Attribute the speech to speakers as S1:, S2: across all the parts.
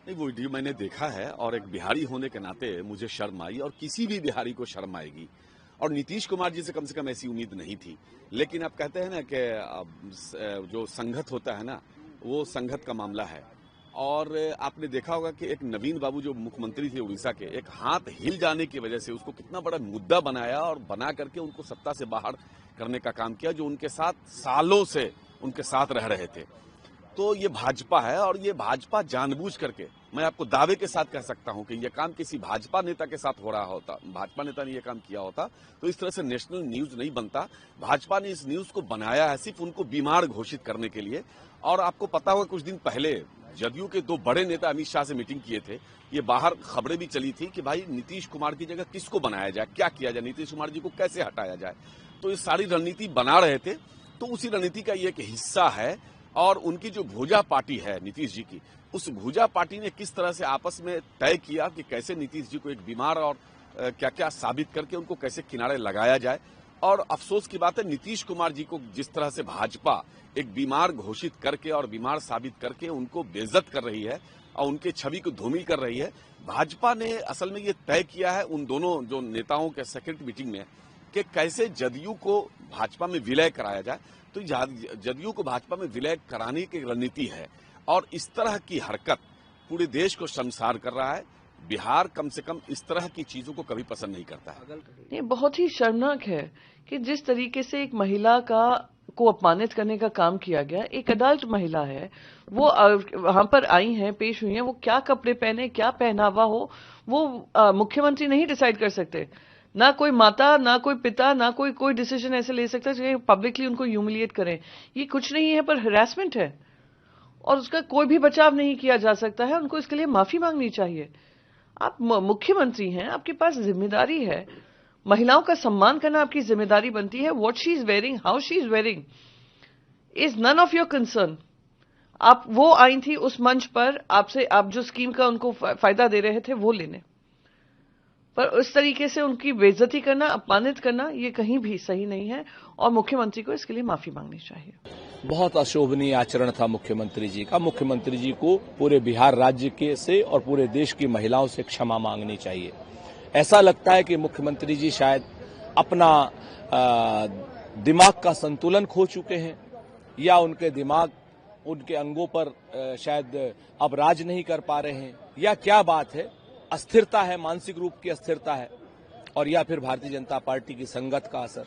S1: नहीं, वो वीडियो मैंने देखा है और एक बिहारी होने के नाते मुझे शर्म आई और किसी भी बिहारी को शर्म आएगी। और नीतीश कुमार जी से कम ऐसी उम्मीद नहीं थी। लेकिन आप कहते हैं ना कि जो संघत होता है ना, वो संघत का मामला है। और आपने देखा होगा कि एक नवीन बाबू जो मुख्यमंत्री थे उड़ीसा के, एक हाथ हिल जाने की वजह से उसको कितना बड़ा मुद्दा बनाया और बना करके उनको सत्ता से बाहर करने का काम किया, जो उनके साथ सालों से उनके साथ रह रहे थे। तो ये भाजपा है और ये भाजपा जानबूझ करके, मैं आपको दावे के साथ कह सकता हूं कि ये काम किसी भाजपा नेता के साथ हो रहा होता, भाजपा नेता ने ये काम किया होता तो इस तरह से नेशनल न्यूज नहीं बनता। भाजपा ने इस न्यूज को बनाया है सिर्फ उनको बीमार घोषित करने के लिए। और आपको पता होगा कुछ दिन पहले जदयू के दो बड़े नेता अमित शाह से मीटिंग किए थे। ये बाहर खबरें भी चली थी कि भाई नीतीश कुमार की जगह किसको बनाया जाए, क्या किया जाए, नीतीश कुमार जी को कैसे हटाया जाए। तो ये सारी रणनीति बना रहे थे। तो उसी रणनीति का ये एक हिस्सा है। और उनकी जो भुजा पार्टी है नीतीश जी की, उस भुजा पार्टी ने किस तरह से आपस में तय किया कि कैसे नीतीश जी को एक बीमार और क्या क्या साबित करके उनको कैसे किनारे लगाया जाए। और अफसोस की बात है, नीतीश कुमार जी को जिस तरह से भाजपा एक बीमार घोषित करके और बीमार साबित करके उनको बेइज्जत कर रही है और उनके छवि को धूमिल कर रही है, भाजपा ने असल में ये तय किया है उन दोनों जो नेताओं के सेक्रेटरी मीटिंग में कि कैसे जदयू को भाजपा में विलय कराया जाए। तो जदयू को भाजपा में विलय कराने की रणनीति है और इस तरह की हरकत पूरे देश को शर्मसार कर रहा है। बिहार कम से कम इस तरह की चीजों को कभी पसंद नहीं करता है।
S2: ये बहुत ही शर्मनाक है कि जिस तरीके से एक महिला को अपमानित करने का काम किया गया। एक अडल्ट महिला है, वो वहां पर आई हैं, पेश हुई हैं, वो क्या कपड़े पहने, क्या पहनावा हो, वो मुख्यमंत्री नहीं डिसाइड कर सकते। ना कोई माता, ना कोई पिता, ना कोई डिसीजन ऐसे ले सकता है पब्लिकली उनको ह्यूमिलिएट करें। ये कुछ नहीं है पर हरासमेंट है और उसका कोई भी बचाव नहीं किया जा सकता है। उनको इसके लिए माफी मांगनी चाहिए। आप मुख्यमंत्री हैं, आपके पास जिम्मेदारी है, महिलाओं का सम्मान करना आपकी जिम्मेदारी बनती है। What she is wearing, how she is wearing is none of your concern. आप वो आई थी उस मंच पर, आपसे आप जो स्कीम का उनको फायदा दे रहे थे वो लेने, पर उस तरीके से उनकी बेइज्जती करना, अपमानित करना, ये कहीं भी सही नहीं है और मुख्यमंत्री को इसके लिए माफी मांगनी चाहिए।
S3: बहुत अशोभनीय आचरण था मुख्यमंत्री जी का। मुख्यमंत्री जी को पूरे बिहार राज्य के से और पूरे देश की महिलाओं से क्षमा मांगनी चाहिए। ऐसा लगता है कि मुख्यमंत्री जी शायद अपना दिमाग का संतुलन खो चुके हैं या उनके दिमाग, उनके अंगों पर शायद अब राज नहीं कर पा रहे हैं, या क्या बात है, अस्थिरता है, मानसिक रूप की अस्थिरता है, और या फिर भारतीय जनता पार्टी की संगत का असर,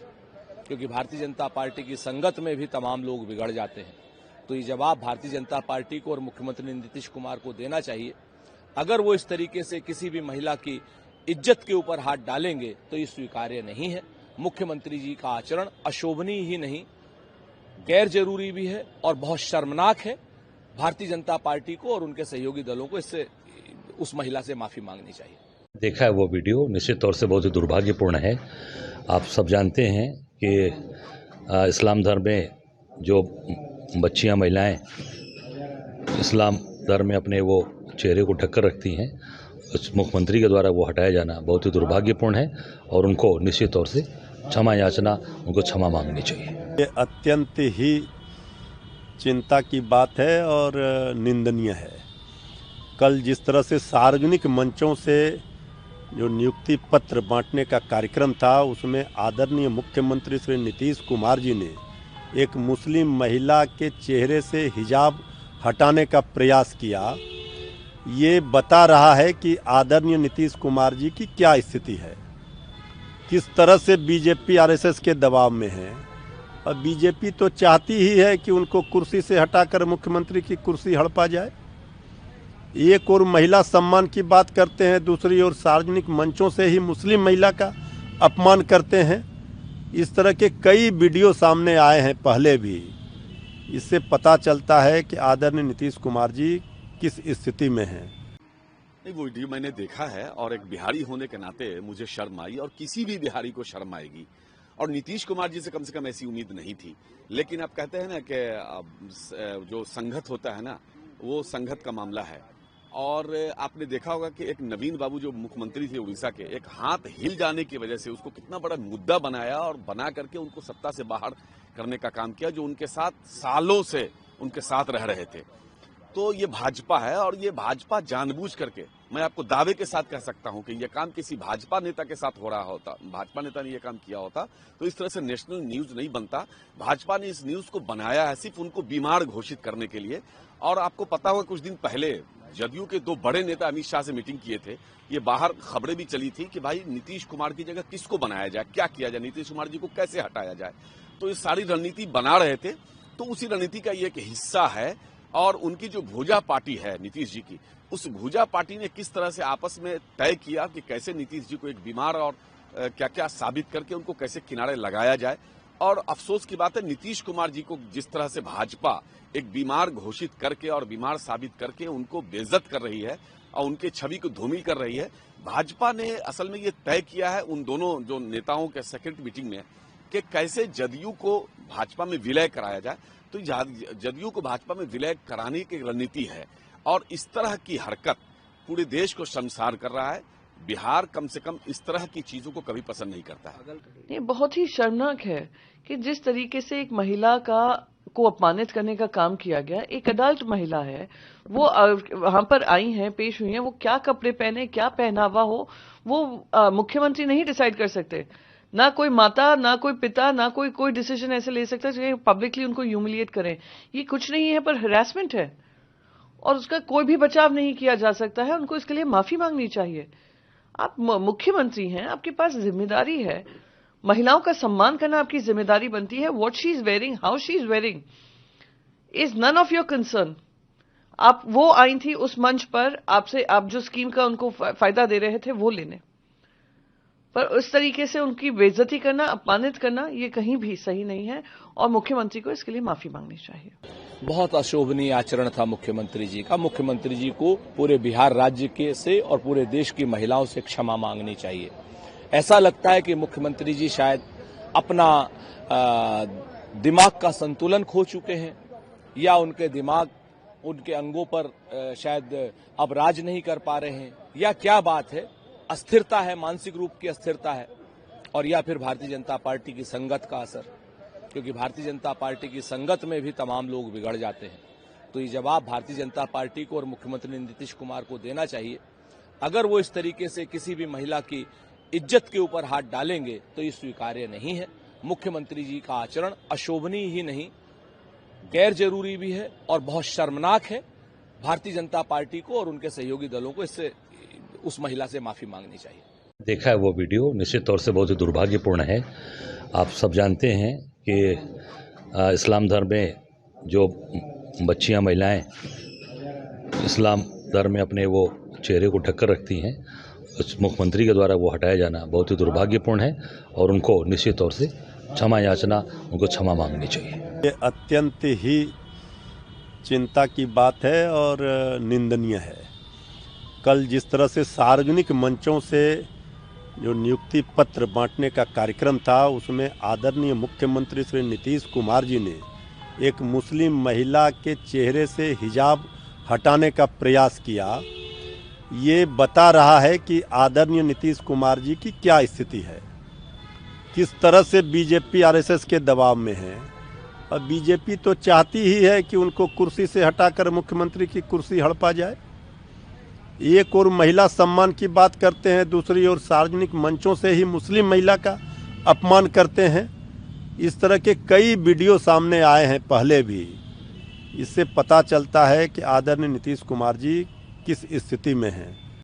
S3: क्योंकि भारतीय जनता पार्टी की संगत में भी तमाम लोग बिगड़ जाते हैं। तो ये जवाब भारतीय जनता पार्टी को और मुख्यमंत्री नीतीश कुमार को देना चाहिए। अगर वो इस तरीके से किसी भी महिला की इज्जत के ऊपर हाथ डालेंगे तो ये स्वीकार्य नहीं है। मुख्यमंत्री जी का आचरण अशोभनीय ही नहीं, गैर जरूरी भी है और बहुत शर्मनाक है। भारतीय जनता पार्टी को और उनके सहयोगी दलों को इससे उस महिला से माफी मांगनी चाहिए।
S4: देखा है वो वीडियो, निश्चित तौर से बहुत ही दुर्भाग्यपूर्ण है। आप सब जानते हैं कि इस्लाम धर्म में जो बच्चियां, महिलाएं इस्लाम धर्म में अपने वो चेहरे को ढककर रखती हैं, उस मुख्यमंत्री के द्वारा वो हटाया जाना बहुत ही दुर्भाग्यपूर्ण है और उनको निश्चित तौर से क्षमा याचना, उनको क्षमा मांगनी चाहिए।
S5: ये अत्यंत ही चिंता की बात है और निंदनीय है। कल जिस तरह से सार्वजनिक मंचों से जो नियुक्ति पत्र बांटने का कार्यक्रम था, उसमें आदरणीय मुख्यमंत्री श्री नीतीश कुमार जी ने एक मुस्लिम महिला के चेहरे से हिजाब हटाने का प्रयास किया। ये बता रहा है कि आदरणीय नीतीश कुमार जी की क्या स्थिति है, किस तरह से बीजेपी आरएसएस के दबाव में है। और बीजेपी तो चाहती ही है कि उनको कुर्सी से हटाकर मुख्यमंत्री की कुर्सी हड़पा जाए। एक और महिला सम्मान की बात करते हैं, दूसरी ओर सार्वजनिक मंचों से ही मुस्लिम महिला का अपमान करते हैं। इस तरह के कई वीडियो सामने आए हैं पहले भी। इससे पता चलता है कि आदरणीय नीतीश कुमार जी किस स्थिति में हैं।
S1: नहीं, वो वीडियो मैंने देखा है और एक बिहारी होने के नाते मुझे शर्म आई और किसी भी बिहारी को शर्म आएगी। और नीतीश कुमार जी से कम ऐसी उम्मीद नहीं थी। लेकिन आप कहते हैं ना कि जो संघत होता है ना, वो संघत का मामला है। और आपने देखा होगा कि एक नवीन बाबू जो मुख्यमंत्री थे उड़ीसा के, एक हाथ हिल जाने की वजह से उसको कितना बड़ा मुद्दा बनाया और बना करके उनको सत्ता से बाहर करने का काम किया, जो उनके साथ सालों से उनके साथ रह रहे थे। तो ये भाजपा है और ये भाजपा जानबूझ करके, मैं आपको दावे के साथ कह सकता हूं कि यह काम किसी भाजपा नेता के साथ हो रहा होता, भाजपा नेता ने यह काम किया होता तो इस तरह से नेशनल न्यूज नहीं बनता। भाजपा ने इस न्यूज को बनाया है सिर्फ उनको बीमार घोषित करने के लिए। और आपको पता होगा कुछ दिन पहले जदयू के दो बड़े नेता अमित शाह से मीटिंग किए थे। ये बाहर खबरें भी चली थी कि भाई नीतीश कुमार की जगह किसको बनाया जाए, क्या किया जाए, नीतीश कुमार जी को कैसे हटाया जाए। तो ये सारी रणनीति बना रहे थे। तो उसी रणनीति का ये एक हिस्सा है। और उनकी जो भुजा पार्टी है नीतीश जी की, उस भुजा पार्टी ने किस तरह से आपस में तय किया कि कैसे नीतीश जी को एक बीमार और क्या क्या साबित करके उनको कैसे किनारे लगाया जाए। और अफसोस की बात है, नीतीश कुमार जी को जिस तरह से भाजपा एक बीमार घोषित करके और बीमार साबित करके उनको बेइज्जत कर रही है और उनके छवि को धूमिल कर रही है। भाजपा ने असल में ये तय किया है उन दोनों जो नेताओं के सेक्रेट मीटिंग में कि कैसे जदयू को भाजपा में विलय कराया जाए। तो जदयू को भाजपा में विलय कराने की रणनीति है और इस तरह की हरकत पूरे देश को शर्मसार कर रहा है। बिहार कम से कम इस तरह की चीजों को कभी पसंद नहीं करता है।
S2: ये बहुत ही शर्मनाक है कि जिस तरीके से एक महिला को अपमानित करने का काम किया गया। एक अडल्ट महिला है, वो वहां पर आई हैं, पेश हुई हैं। वो क्या कपड़े पहने, क्या पहनावा हो, वो मुख्यमंत्री नहीं डिसाइड कर सकते। ना कोई माता, ना कोई पिता, ना कोई डिसीजन ऐसे ले सकता है जो पब्लिकली उनको ह्यूमिलिएट करें। ये कुछ नहीं है पर हरासमेंट है और उसका कोई भी बचाव नहीं किया जा सकता है। उनको इसके लिए माफी मांगनी चाहिए। आप मुख्यमंत्री हैं, आपके पास जिम्मेदारी है। महिलाओं का सम्मान करना आपकी जिम्मेदारी बनती है। What she is wearing, how she is wearing is none of your concern. आप वो आई थी उस मंच पर, आप जो स्कीम का उनको फायदा दे रहे थे वो लेने, पर उस तरीके से उनकी बेइज्जती करना, अपमानित करना, ये कहीं भी सही नहीं है और मुख्यमंत्री को इसके लिए माफी मांगनी चाहिए।
S3: बहुत अशोभनीय आचरण था मुख्यमंत्री जी का। मुख्यमंत्री जी को पूरे बिहार राज्य के से और पूरे देश की महिलाओं से क्षमा मांगनी चाहिए। ऐसा लगता है कि मुख्यमंत्री जी शायद अपना दिमाग का संतुलन खो चुके हैं या उनके दिमाग, उनके अंगों पर शायद अब राज नहीं कर पा रहे हैं, या क्या बात है, अस्थिरता है, मानसिक रूप की अस्थिरता है, और या फिर भारतीय जनता पार्टी की संगत का असर, क्योंकि भारतीय जनता पार्टी की संगत में भी तमाम लोग बिगड़ जाते हैं। तो ये जवाब भारतीय जनता पार्टी को और मुख्यमंत्री नीतीश कुमार को देना चाहिए। अगर वो इस तरीके से किसी भी महिला की इज्जत के ऊपर हाथ डालेंगे तो ये स्वीकार्य नहीं है। मुख्यमंत्री जी का आचरण अशोभनीय ही नहीं, गैर जरूरी भी है और बहुत शर्मनाक है। भारतीय जनता पार्टी को और उनके सहयोगी दलों को इससे, उस महिला से माफी मांगनी चाहिए।
S4: देखा है वो वीडियो, निश्चित तौर से बहुत ही दुर्भाग्यपूर्ण है। आप सब जानते हैं कि इस्लाम धर्म में जो बच्चियां, महिलाएं इस्लाम धर्म में अपने वो चेहरे को ढककर रखती हैं, उस मुख्यमंत्री के द्वारा वो हटाया जाना बहुत ही दुर्भाग्यपूर्ण है और उनको निश्चित तौर से क्षमा याचना, उनको क्षमा मांगनी चाहिए।
S5: ये अत्यंत ही चिंता की बात है और निंदनीय है। कल जिस तरह से सार्वजनिक मंचों से जो नियुक्ति पत्र बांटने का कार्यक्रम था, उसमें आदरणीय मुख्यमंत्री श्री नीतीश कुमार जी ने एक मुस्लिम महिला के चेहरे से हिजाब हटाने का प्रयास किया। ये बता रहा है कि आदरणीय नीतीश कुमार जी की क्या स्थिति है, किस तरह से बीजेपी आरएसएस के दबाव में है। और बीजेपी तो चाहती ही है कि उनको कुर्सी से हटाकर मुख्यमंत्री की कुर्सी हड़पा जाए। एक और महिला सम्मान की बात करते हैं, दूसरी ओर सार्वजनिक मंचों से ही मुस्लिम महिला का अपमान करते हैं। इस तरह के कई वीडियो सामने आए हैं पहले भी। इससे पता चलता है कि आदरणीय नीतीश कुमार जी किस स्थिति में हैं।